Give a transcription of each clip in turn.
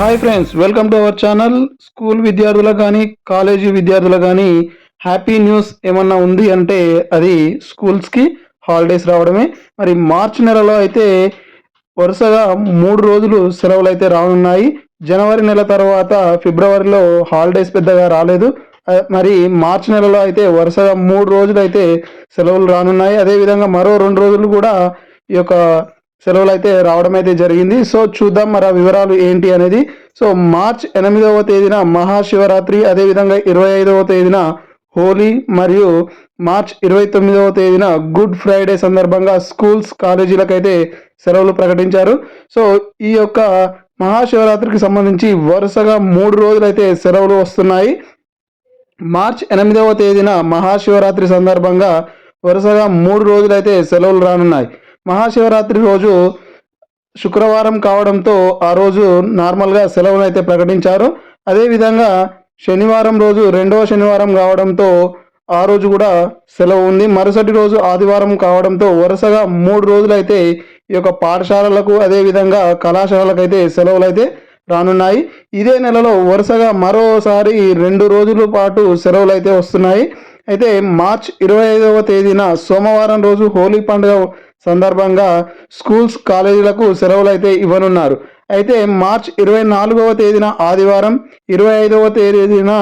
Hi friends, welcome to our channel. School విద్యార్థులకు కానీ college విద్యార్థులకు కానీ హ్యాపీ న్యూస్ ఏమన్నా ఉంది అంటే అది స్కూల్స్కి హాలిడేస్ రావడమే. మరి మార్చి నెలలో అయితే వరుసగా 3 రోజులు సెలవులు అయితే రానున్నాయి. జనవరి నెల తర్వాత ఫిబ్రవరిలో హాలిడేస్ పెద్దగా రాలేదు. మరి మార్చి నెలలో అయితే వరుసగా 3 రోజులు అయితే సెలవులు రానున్నాయి. అదేవిధంగా మరో 2 రోజులు కూడా ఈ యొక్క సెలవులు అయితే రావడం అయితే జరిగింది. సో చూద్దాం మరి ఆ వివరాలు ఏంటి అనేది. సో మార్చ్ 8వ తేదీన మహాశివరాత్రి, అదేవిధంగా 25వ తేదీన హోలీ మరియు మార్చ్ 29వ తేదీన గుడ్ ఫ్రైడే సందర్భంగా స్కూల్స్ కాలేజీలకైతే సెలవులు ప్రకటించారు. సో ఈ యొక్క మహాశివరాత్రికి సంబంధించి వరుసగా 3 రోజులు అయితే సెలవులు వస్తున్నాయి. మార్చ్ 8వ తేదీన మహాశివరాత్రి సందర్భంగా వరుసగా 3 రోజులు అయితే సెలవులు రానున్నాయి. మహాశివరాత్రి రోజు శుక్రవారం కావడంతో ఆ రోజు నార్మల్గా సెలవులు అయితే ప్రకటించారు. అదేవిధంగా శనివారం రోజు 2వ శనివారం కావడంతో ఆ రోజు కూడా సెలవు ఉంది. మరుసటి రోజు ఆదివారం కావడంతో వరుసగా 3 రోజులు అయితే ఈ యొక్క పాఠశాలలకు అదేవిధంగా కళాశాలలకు అయితే సెలవులు అయితే రానున్నాయి. ఇదే నెలలో వరుసగా మరోసారి 2 రోజుల పాటు సెలవులు అయితే వస్తున్నాయి. అయితే మార్చ్ 25వ తేదీన సోమవారం రోజు హోలీ పండుగ సందర్భంగా స్కూల్స్ కాలేజీలకు సెలవులు అయితే ఇవ్వనున్నారు. అయితే మార్చ్ 24వ తేదీన ఆదివారం, 25వ తేదీన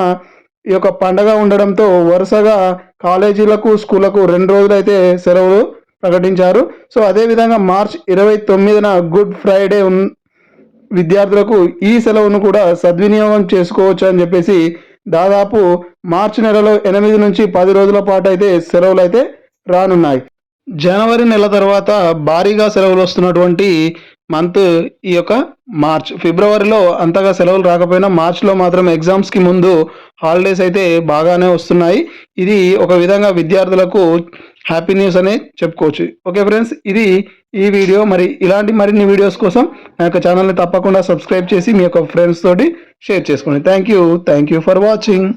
ఈ యొక్క పండగ ఉండడంతో వరుసగా కాలేజీలకు స్కూళ్లకు 2 రోజులు అయితే సెలవులు ప్రకటించారు. సో అదేవిధంగా మార్చ్ 29న గుడ్ ఫ్రైడే విద్యార్థులకు ఈ సెలవును కూడా సద్వినియోగం చేసుకోవచ్చు అని చెప్పేసి దాదాపు మార్చి నెలలో 8 నుంచి 10 రోజుల పాటు అయితే సెలవులు అయితే రానున్నాయి. జనవరి నెల తర్వాత భారీగా సెలవులు వస్తున్నటువంటి మంత్ ఈ యొక్క మార్చ్. ఫిబ్రవరిలో అంతగా సెలవులు రాకపోయినా మార్చ్లో మాత్రం ఎగ్జామ్స్కి ముందు హాలిడేస్ అయితే బాగానే వస్తున్నాయి. ఇది ఒక విధంగా విద్యార్థులకు హ్యాపీ న్యూస్ అనే చెప్పుకోవచ్చు. ఓకే ఫ్రెండ్స్, ఇది ఈ వీడియో. మరి ఇలాంటి మరిన్ని వీడియోస్ కోసం నా యొక్క ఛానల్ని తప్పకుండా సబ్స్క్రైబ్ చేసి మీ యొక్క ఫ్రెండ్స్ తోటి షేర్ చేసుకోండి. Thank you for watching.